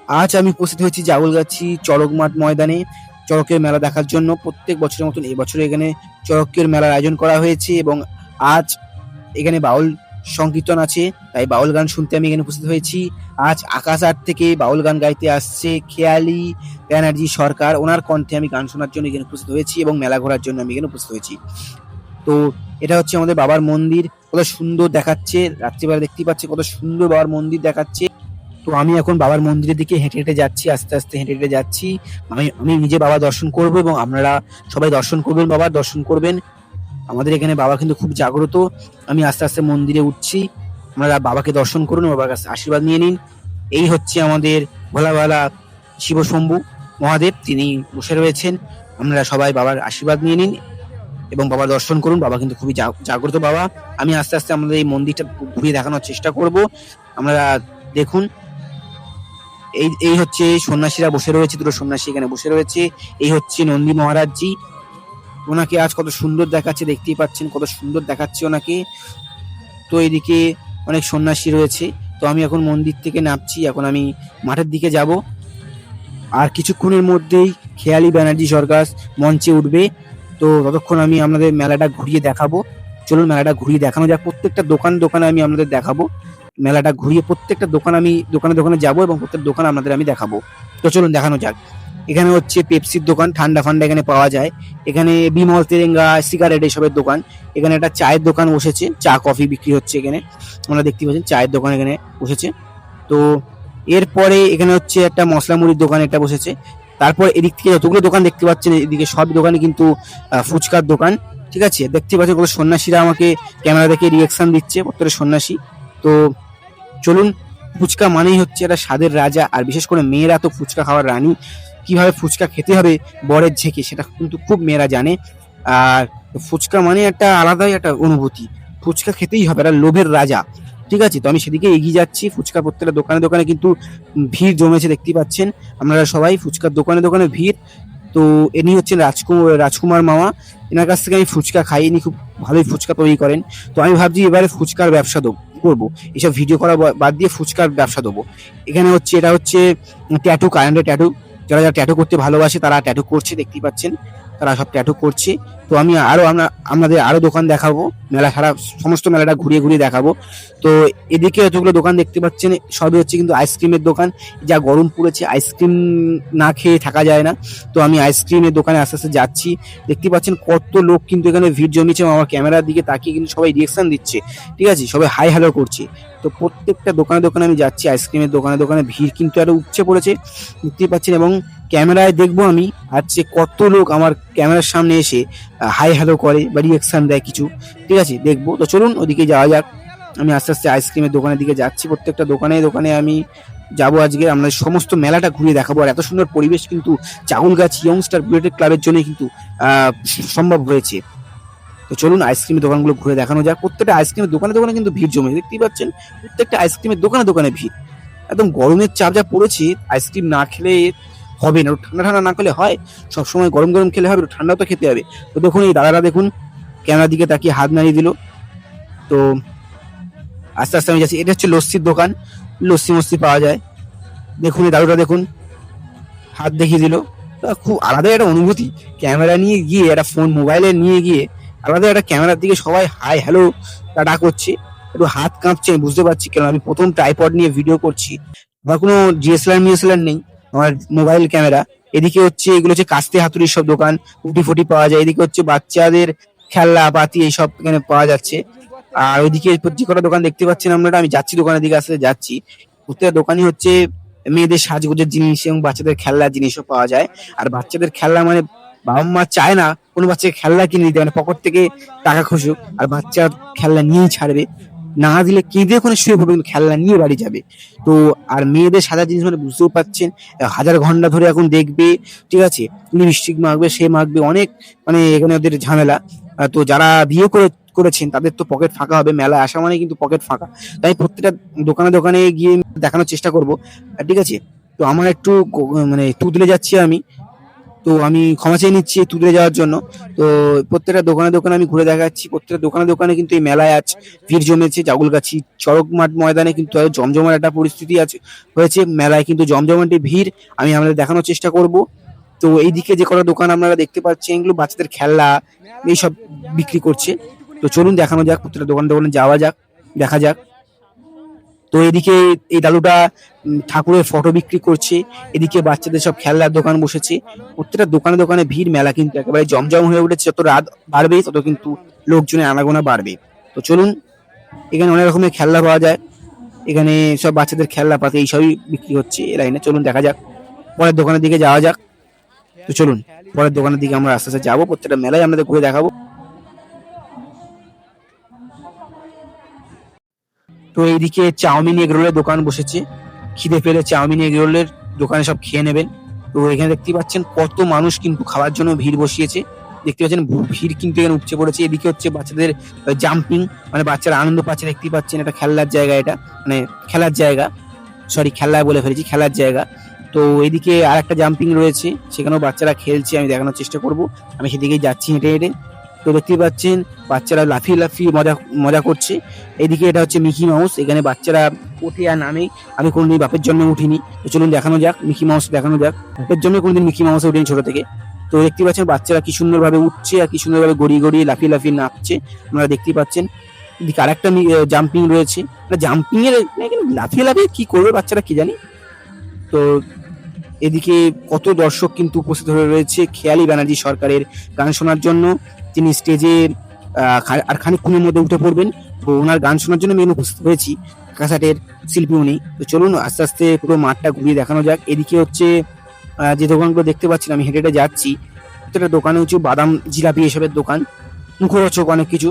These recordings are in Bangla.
আজ আমি উপস্থিত হয়েছি জাগলগাছি চড়ক মাঠ ময়দানে চড়কের মেলা দেখার জন্য। প্রত্যেক বছরের মতন এবছর এখানে চড়কের মেলার আয়োজন করা হয়েছে এবং আজ এখানে বাউল সংকীর্তন আছে, তাই বাউল গান শুনতে আমি এখানে উপস্থিত হয়েছি। আজ আকাশ আট থেকে বাউল গান গাইতে আসছে খেয়ালি ব্যানার্জি সরকার, ওনার কণ্ঠে আমি গান শোনার জন্য এখানে উপস্থিত হয়েছি এবং মেলা ঘোরার জন্য আমি এখানে উপস্থিত হয়েছি। তো এটা হচ্ছে আমাদের বাবার মন্দির, কত সুন্দর দেখাচ্ছে, রাত্রিবেলা দেখতেই পাচ্ছে কত সুন্দর বাবার মন্দির দেখাচ্ছে। তো আমি এখন বাবার মন্দিরের দিকে হেঁটে হেঁটে যাচ্ছি, আস্তে আস্তে হেঁটে হেঁটে যাচ্ছি। আমি আমি নিজে বাবা দর্শন করব এবং আপনারা সবাই দর্শন করবেন, বাবার দর্শন করবেন। আমাদের এখানে বাবা কিন্তু খুব জাগ্রত। আমি আস্তে আস্তে মন্দিরে উঠছি, আপনারা বাবাকে দর্শন করুন, বাবার কাছে আশীর্বাদ নিয়ে নিন। এই হচ্ছে আমাদের ভোলা ভালা শিবশম্ভু মহাদেব, তিনি বসে রয়েছেন। আপনারা সবাই বাবার আশীর্বাদ নিয়ে নিন এবং বাবার দর্শন করুন। বাবা কিন্তু খুবই জাগ্রত বাবা। আমি আস্তে আস্তে আমাদের এই মন্দিরটা ঘুরিয়ে দেখানোর চেষ্টা করব, আপনারা দেখুন। এই এই হচ্ছে সন্ন্যাসীরা বসে রয়েছে, দুটো সন্ন্যাসী এখানে বসে রয়েছে। এই হচ্ছে নন্দী মহারাজজি, ওনাকে আজ কত সুন্দর দেখাচ্ছে, দেখতেই পাচ্ছেন কত সুন্দর দেখাচ্ছে ওনাকে। তো এইদিকে অনেক সন্ন্যাসী রয়েছে। তো আমি এখন মন্দির থেকে নামছি, এখন আমি মাঠের দিকে যাব। আর কিছুক্ষণের মধ্যেই খেয়ালি ব্যানার্জি সরকার মঞ্চে উঠবে। তো ততক্ষণ আমি আপনাদের মেলাটা ঘুরিয়ে দেখাবো। চলুন মেলাটা ঘুরিয়ে দেখানো যাক, প্রত্যেকটা দোকানে আমি আপনাদের দেখাবো। মেলাটা ঘুরিয়ে প্রত্যেকটা আমি দোকানে দোকানে যাবো এবং প্রত্যেক দোকান আপনাদের আমি দেখাবো। তো চলুন দেখানো যাক। এখানে হচ্ছে পেপসির দোকান, ঠান্ডা ফান্ডা এখানে পাওয়া যায়। এখানে বিমল তেরেঙ্গা সিগারেট এসবের দোকান। এখানে একটা চায়ের দোকান বসেছে, চা কফি বিক্রি হচ্ছে এখানে, আপনারা দেখতে পাচ্ছেন চায়ের দোকান এখানে বসেছে। তো এরপরে এখানে হচ্ছে একটা মশলা মুড়ির দোকান এটা বসেছে। তারপর এদিক থেকে যতগুলো দোকান দেখতে পাচ্ছেন, এদিকে সব দোকানে কিন্তু ফুচকার দোকান। ঠিক আছে, দেখতে পাচ্ছেন কত সন্ন্যাসীরা আমাকে ক্যামেরা দেখে রিয়াকশন দিচ্ছে, প্রত্যেকটা সন্ন্যাসী। তো চলুন, ফুচকা মানেই হচ্ছে একটা স্বাদের রাজা, আর বিশেষ করে মেয়েরা তো ফুচকা খাওয়ার রানী। কিভাবে ফুচকা খেতে হবে বরের ঝেঁকে, সেটা কিন্তু খুব মেয়েরা জানে। আর ফুচকা মানে একটা আলাদাই একটা অনুভূতি, ফুচকা খেতেই হবে, একটা লোভের রাজা। ঠিক আছে, তো আমি সেদিকে এগিয়ে যাচ্ছি। ফুচকা প্রত্যেকটা দোকানে দোকানে কিন্তু ভিড় জমেছে, দেখতেই পাচ্ছেন আপনারা সবাই, ফুচকার দোকানে দোকানে ভিড়। তো ইনি হচ্ছেন রাজকুমার মামা, এনার কাছ থেকে আমি ফুচকা খাই, ইনি খুব ভালোই ফুচকা তৈরি করেন। তো আমি ভাবছি এবারে ফুচকার ব্যবসা করবো, এসব ভিডিও করা বাদ দিয়ে ফুচকার ব্যবসা দেবো। এখানে হচ্ছে এটা হচ্ছে ট্যাটু, কারেন্টের ট্যাটু। যারা যারা ট্যাটু করতে ভালোবাসে তারা ট্যাটু করছে, দেখতেই পাচ্ছেন তারা সব ট্যাটু করছে। তো আমি আপনাদের আরো দোকান দেখাবো, মেলা সারা সমস্ত মেলাটা ঘুরিয়ে ঘুরিয়ে দেখাবো। তো এদিকে যতগুলো দোকান দেখতে পাচ্ছেন সবই হচ্ছে কিন্তু আইসক্রিমের দোকান। যা গরম পড়েছে, আইসক্রিম না খেয়ে থাকা যায় না। তো আমি আইসক্রিমের দোকানে আস্তে আস্তে যাচ্ছি, দেখতে পাচ্ছেন কত লোক কিন্তু এখানে ভিড় জমেছে। আমার ক্যামেরার দিকে তাকিয়ে কিন্তু সবাই রিয়েকশন দিচ্ছে, ঠিক আছে, সবাই হাই হ্যালো করছে। তো প্রত্যেকটা দোকানে দোকানে আমি যাচ্ছি, আইসক্রিমের দোকানে দোকানে ভিড় কিন্তু আরো উপচে পড়েছে, দেখতেই পাচ্ছেন। এবং ক্যামেরায় দেখবো আমি আজকে কত লোক আমার ক্যামেরার সামনে এসে হাই হ্যালো করে বা রিয়েকশন দেয় কিছু, ঠিক আছে, দেখবো। তো চলুন ওদিকে যাওয়া যাক। আমি আস্তে আস্তে আইসক্রিমের দোকানের দিকে যাচ্ছি, প্রত্যেকটা দোকানে দোকানে আমি যাবো। আজকে আমরা সমস্ত মেলাটা ঘুরিয়ে দেখাবো। আর এত সুন্দর পরিবেশ কিন্তু জাগলগাছি ইয়ংস্টার বুলেটেড ক্লাবের জন্য কিন্তু সম্ভব হয়েছে। তো চলুন আইসক্রিমের দোকানগুলো ঘুরে দেখানো যাক। প্রত্যেকটা আইসক্রিমের দোকানে দোকানে কিন্তু ভিড় জমে, দেখতেই পাচ্ছেন প্রত্যেকটা আইসক্রিমের দোকানে দোকানে ভিড়। একদম গরমের চাপ যা পড়েছে, আইসক্রিম না খেলে হবে না, ঠান্ডা ঠান্ডা না খেলে হয়, সবসময় গরম গরম খেলে হবে, ঠান্ডাও তো খেতে হবে। তো দেখুন এই দাদারা দেখুন ক্যামেরার দিকে তাকিয়ে হাত নাড়িয়ে দিল। তো আস্তে আস্তে আমি যাচ্ছি। এটা হচ্ছে লস্যির দোকান, লস্যি মস্যি পাওয়া যায়। দেখুন এই দাদুটা দেখুন হাত দেখিয়ে দিল। খুব আলাদা একটা অনুভূতি, ক্যামেরা নিয়ে গিয়ে একটা ফোন মোবাইলে নিয়ে গিয়ে আলাদা একটা ক্যামেরার দিকে সবাই হাই হ্যালো টাটা করছে। একটু হাত কাঁপছে, আমি বুঝতে পারছি, কারণ আমি প্রথম ট্রাইপড নিয়ে ভিডিও করছি, আমার কোনো ডিএসএলআর নেই, আমার মোবাইল ক্যামেরা। এদিকে হচ্ছে এগুলো হচ্ছে কাস্তে হাতুড়ির সব দোকান, উটি ফুটি পাওয়া যায়। এদিকে হচ্ছে বাচ্চাদের খেলনা পাতি এইসব এখানে পাওয়া যাচ্ছে। আর ওইদিকে যে কটা দোকান দেখতে পাচ্ছেন আপনারা, আমি যাচ্ছি দোকানের দিকে, আসতে যাচ্ছি। প্রত্যেকটা দোকানই হচ্ছে মেয়েদের সাজগোজের জিনিস এবং বাচ্চাদের খেলনার জিনিসও পাওয়া যায়। আর বাচ্চাদের খেলনা মানে বাবা মা চায় না কোনো বাচ্চাকে খেলনা কিনে দিতে, মানে পকেট থেকে টাকা খুঁজুক, আর বাচ্চা খেলনা নিয়েই ছাড়বে, না দিলে কেঁদে ওখানে শুয়ে পড়বে, কিন্তু খেলনা নিয়ে বাড়ি যাবে। তো আর মেয়েদের সাদা জিনিস মানে বুঝতেও পাচ্ছেন, হাজার ঘন্টা ধরে এখন দেখবে, ঠিক আছে, লিপস্টিক মাখবে, সে মাখবে, অনেক মানে এখানে ওদের ঝামেলা। তো যারা বিয়ে করেছেন তাদের তো পকেট ফাঁকা হবে, মেলায় আসা মানে কিন্তু পকেট ফাঁকা। তাই প্রত্যেকটা দোকানে দোকানে গিয়ে দেখানোর চেষ্টা করব, ঠিক আছে। তো আমার একটু মানে তুদলে যাচ্ছি আমি। তো তো আমি ক্ষমা চেয়ে নিচ্ছি তুলে যাওয়ার জন্য। তো প্রত্যেকটা দোকানে দোকানে আমি ঘুরে দেখাচ্ছি, প্রত্যেকটা দোকানে দোকানে কিন্তু এই মেলায় আজ ভিড় জমেছে। জাগুলগাছি চড়ক মাঠ ময়দানে কিন্তু জমজমাট একটা পরিস্থিতি আছে হয়েছে, মেলায় কিন্তু জমজমাটে ভিড়। আমি আপনাদের দেখানোর চেষ্টা করব। তো এইদিকে যে কটা দোকান আপনারা দেখতে পাচ্ছেন, এগুলো বাচ্চাদের খেলনা এইসব বিক্রি করছে। তো চলুন দেখানো যাক, প্রত্যেকটা দোকানে দোকানে যাওয়া যাক, দেখা যাক। তো এদিকে এই দাদুটা ঠাকুরের ফটো বিক্রি করছে, এদিকে বাচ্চাদের সব খেলনার দোকান বসেছে। প্রত্যেকটা দোকানে দোকানে ভিড়, মেলা কিন্তু একেবারে জমজম হয়ে উঠেছে। যত রাত বাড়বে তত কিন্তু লোকজনের আনাগোনা বাড়বে। তো চলুন, এখানে অনেক রকমের খেলনা পাওয়া যায়, এখানে সব বাচ্চাদের খেলনা পাতে এইসবই বিক্রি হচ্ছে এই লাইনে। চলুন দেখা যাক, পরের দোকানের দিকে যাওয়া যাক। তো চলুন পরের দোকানের দিকে আমরা আস্তে আস্তে যাবো, প্রত্যেকটা মেলায় আমাদের ঘুরে দেখাবো। তো এইদিকে চাউমিন এগ রোলের দোকান বসেছে, খিদে পেলে চাউমিন এগ রোলের দোকানে সব খেয়ে নেবেন। তো এখানে দেখতে পাচ্ছেন কত মানুষ কিন্তু খাওয়ার জন্য ভিড় বসিয়েছে, দেখতে পাচ্ছেন ভিড় কিন্তু এখানে উপচে পড়েছে। এদিকে হচ্ছে বাচ্চাদের জাম্পিং, মানে বাচ্চারা আনন্দ পাচ্ছে, দেখতে পাচ্ছেন এটা খেলার জায়গা, এটা মানে খেলার জায়গা, সরি খেলা বলে ফেলেছি, খেলার জায়গা। তো এদিকে আর একটা জাম্পিং রয়েছে, সেখানেও বাচ্চারা খেলছে, আমি দেখানোর চেষ্টা করব। আমি সেদিকেই যাচ্ছি হেঁটে হেঁটে। তো দেখতেই পাচ্ছেন বাচ্চারা লাফিয়ে লাফিয়ে মজা মজা করছে। এদিকে এটা হচ্ছে মিকি মাউস, এখানে বাচ্চারা ওঠে আর নামে। আমি কোনোদিন বাপের জন্য উঠিনি, তো চলুন দেখানো যাক, মিকি মাউস দেখানো যাক। বাপের জন্য কোনোদিন মিকি মাউসে উঠিনি ছোট থেকে। তো দেখতে পাচ্ছেন বাচ্চারা কি সুন্দরভাবে উঠছে আর কি সুন্দরভাবে গড়িয়ে গড়িয়ে লাফিয়ে লাফিয়ে নাচছে, আপনারা দেখতেই পাচ্ছেন। এদিকে আরেকটা জাম্পিং রয়েছে, জাম্পিং এর লাফিয়ে লাফিয়ে কি করবে বাচ্চারা কি জানি। তো এদিকে কত দর্শক কিন্তু উপস্থিত হয়ে রয়েছে খেয়ালি ব্যানার্জি সরকারের গান শোনার জন্য। তিনি স্টেজে আর খানিকক্ষণের মধ্যে উঠে পড়বেন। তো ওনার গান শোনার জন্য আমি উপস্থিত হয়েছি, কাসাটের শিল্পী উনি। তো চলুন আস্তে আস্তে পুরো মাঠটা ঘুরিয়ে দেখানো যাক। এদিকে হচ্ছে যে দোকানগুলো দেখতে পাচ্ছেন, আমি হেঁটে হেঁটে যাচ্ছি, প্রত্যেকটা দোকানে হচ্ছে বাদাম জিলাপি এসবের দোকান, মুখরোচক অনেক কিছু।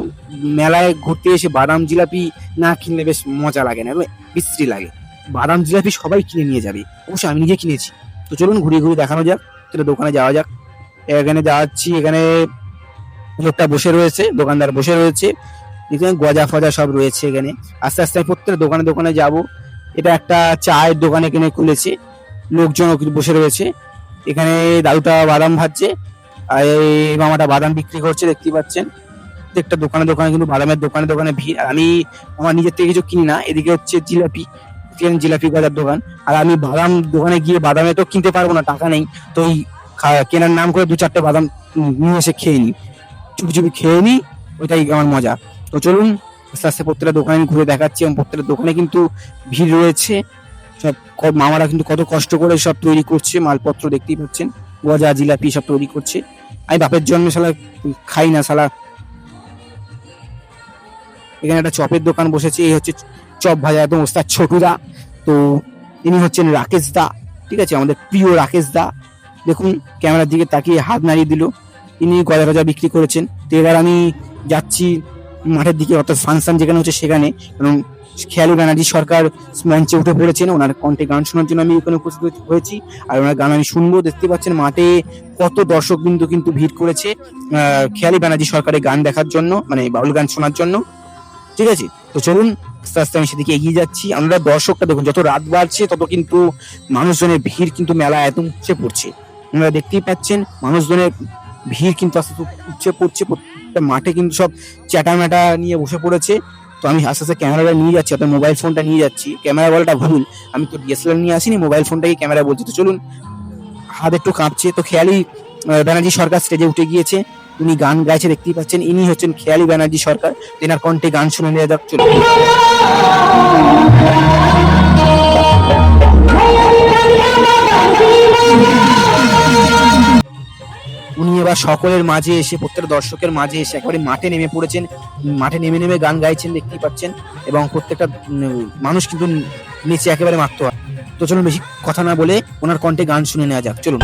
মেলায় ঘুরতে এসে বাদাম জিলাপি না কিনলে বেশ মজা লাগে না, বিশ্রী লাগে। বাদাম জিলাপি সবাই কিনে নিয়ে যাবে, অবশ্যই আমি নিজে কিনেছি। তো চলুন ঘুরিয়ে ঘুরিয়ে দেখানো যাক, সেটা দোকানে যাওয়া যাক। এখানে যাচ্ছি, এখানে লোকটা বসে রয়েছে, দোকানদার বসে রয়েছে, এখানে গজা ফজা সব রয়েছে এখানে। আস্তে আস্তে প্রত্যেকটা দোকানে দোকানে যাব। এটা একটা চায়ের দোকান এখানে খুলেছে, লোকজন বসে রয়েছে। এখানে দাদুটা বাদাম ভাজছে আর এই মামাটা বাদাম বিক্রি করছে, দেখতে পাচ্ছেন। প্রত্যেকটা দোকানে দোকানে কিন্তু বাদামের দোকানে দোকানে ভিড়। আর আমি আমার নিজের থেকে কিছু কিনি না। এদিকে হচ্ছে জিলাপি, জিলাপি গজার দোকান। আর আমি বাদাম দোকানে গিয়ে বাদামে তো কিনতে পারবো না, টাকা নেই। তো এই কেনার নাম করে 2-4টে বাদাম নিয়ে এসে খেয়ে নিই, চুপি চুপি খেয়ে নিই, ওইটাই আমার মজা। তো চলুন আস্তে আস্তে প্রত্যেকটা দোকানে আমি ঘুরে দেখাচ্ছি, এবং প্রত্যেকটা দোকানে কিন্তু ভিড় রয়েছে। সব মামারা কিন্তু কত কষ্ট করে সব তৈরি করছে, মালপত্র দেখতেই পাচ্ছেন, গজা জিলাপি সব তৈরি করছে। আমি বাপের জন্য শালা খাই না শালা। এখানে একটা চপের দোকান বসেছে, এই হচ্ছে চপ ভাজা একদম ওস্তাদ ছোটুদা। তো ইনি হচ্ছেন রাকেশ দা, ঠিক আছে, আমাদের প্রিয় রাকেশ দা। দেখুন ক্যামেরার দিকে তাকিয়ে হাত নাড়িয়ে দিল, ইনি গজা গজা বিক্রি করেছেন। তো এবার আমি যাচ্ছি মাঠের দিকে, অর্থাৎ ফাংশন যেখানে হচ্ছে সেখানে, কারণ খেয়ালি ব্যানার্জি সরকার মঞ্চে উঠে পড়েছেন, ওনার কণ্ঠে গান শোনার জন্য আমি এখানে উপস্থিত হয়েছি। আর ওনার গান আমি শুনবো। দেখতে পাচ্ছেন মাঠে কত দর্শক বিন্দু কিন্তু ভিড় করেছে খেয়ালি ব্যানার্জি সরকারের গান দেখার জন্য, মানে বাউল গান শোনার জন্য, ঠিক আছে। তো চলুন আস্তে আস্তে আমি সেদিকে এগিয়ে যাচ্ছি। আমরা দর্শকটা দেখুন, যত রাত বাড়ছে তত কিন্তু মানুষজনের ভিড় কিন্তু মেলা এত উপচে পড়ছে, আপনারা দেখতেই পাচ্ছেন। মানুষজনের ভিড় কিন্তু আস্তে আস্তে উপচে পড়ছে, প্রত্যেকটা মাঠে কিন্তু সব চ্যাটাম্যাটা নিয়ে বসে পড়েছে। তো আমি আস্তে আস্তে ক্যামেরাটা নিয়ে যাচ্ছি, অর্থাৎ মোবাইল ফোনটা নিয়ে যাচ্ছি। ক্যামেরা বলাটা ভুল, আমি তো ডিএসএলআর নিয়ে আসিনি, মোবাইল ফোনটাকে ক্যামেরা বলছি। তো চলুন, হাত একটু কাঁপছে। তো খেয়ালি ব্যানার্জি সরকার স্টেজে উঠে গিয়েছে, উনি গান গাইছে, দেখতেই পাচ্ছেন। ইনি হচ্ছেন খেয়ালি ব্যানার্জি সরকার, তেনার কণ্ঠে গান শুনে নেওয়া যাক। চলুন। উনি এবার সকলের মাঝে এসে, প্রত্যেকটা দর্শকের মাঝে এসে একেবারে মাঠে নেমে পড়েছেন, মাঠে নেমে নেমে গান গাইছেন, দেখতেই পাচ্ছেন। এবং প্রত্যেকটা মানুষ কিন্তু নিচে একেবারে মারতে হয়। তো চলুন বেশি কথা না বলে ওনার কণ্ঠে গান শুনে নেওয়া যাক। চলুন।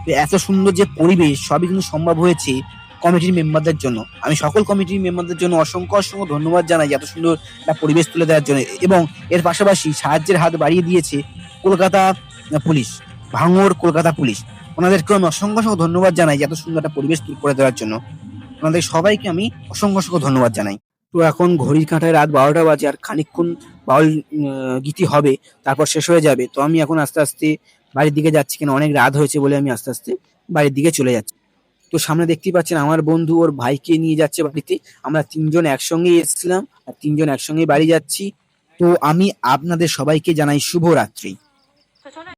তো এত সুন্দর যে পরিবেশ সবই কিন্তু সম্ভব হয়েছে কমিটির মেম্বারদের জন্য। আমি সকল কমিটির মেম্বারদের জন্য অসংখ্য অসংখ্য ধন্যবাদ জানাই যে এত সুন্দর একটা পরিবেশ তুলে দেওয়ার জন্য, এবং এর পাশাপাশি সাহায্যের হাত বাড়িয়ে দিয়েছে কলকাতা পুলিশ, ভাঙড় কলকাতা পুলিশ। ওনাদেরকেও আমি অসংখ্য অসংখ্য ধন্যবাদ জানাই যে এত সুন্দর একটা পরিবেশ করে দেওয়ার জন্য। ওনাদের সবাইকে আমি অসংখ্য অসংখ্য ধন্যবাদ জানাই। তো এখন ঘড়ির কাঁটায় রাত 12টা বাজে, আর খানিকক্ষণ বাউল গীতি হবে, তারপর শেষ হয়ে যাবে। তো আমি এখন আস্তে আস্তে বাড়ির দিকে যাচ্ছি, কেন অনেক রাত হয়েছে বলে আমি আস্তে আস্তে বাড়ির দিকে চলে যাচ্ছি। তো সামনে দেখতেই পাচ্ছেন আমার বন্ধু ওর ভাইকে নিয়ে যাচ্ছে বাড়িতে। আমরা তিনজন একসঙ্গেই এসেছিলাম আর তিনজন একসঙ্গেই বাড়ি যাচ্ছি। তো আমি আপনাদের সবাইকে জানাই শুভরাত্রি।